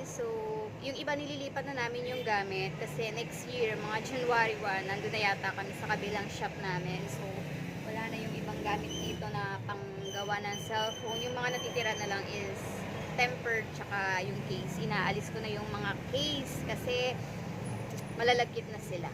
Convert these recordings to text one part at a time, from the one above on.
So, yung iba nililipat na namin yung gamit kasi next year, mga January 1, nandun na yata kami sa kabilang shop namin. So, wala na yung ibang gamit dito na panggawa ng cellphone. Yung mga natitira na lang is tempered tsaka yung case. Inaalis ko na yung mga case kasi malalagkit na sila.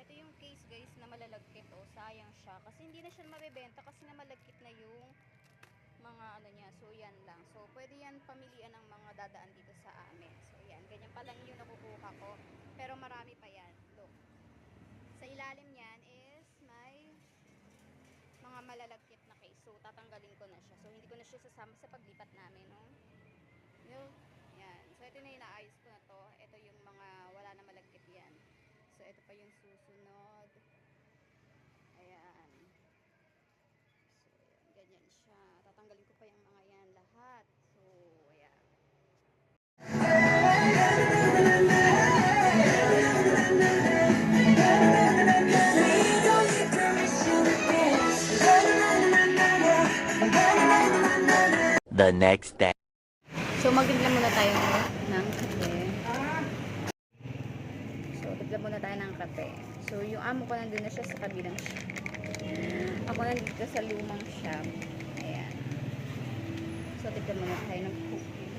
Ito yung case guys na malalagkit. Oh, sayang siya. Kasi hindi na siya mabebenta kasi na malagkit na yung mga ano niya. So, yan lang. So, pwede yan pamilian ng mga dadaan dito sa amin. So, yan. Ganyan pa lang yung nakukuha ko. Pero marami pa yan. Look. Sa ilalim niyan is may mga malalagkit na case. So, tatanggalin ko na siya. So, hindi ko na siya sasama sa paglipat namin. No? Yan. So, ito na inaayos ko na to. Ito yung mga wala na malagkit yan. So, ito pa yung susunod. Ayan. So, ayan. Ganyan siya. Tatanggalin ko pa yung mga yan lahat. So, ayan. The next day. So, magtimpla muna tayo ng kape. So, timpla muna tayo ng kape. So, yung amo ko nandun na siya sa kabilang shop. Ako nandito sa lumang shop. Ayan. So, timpla muna tayo ng cookie.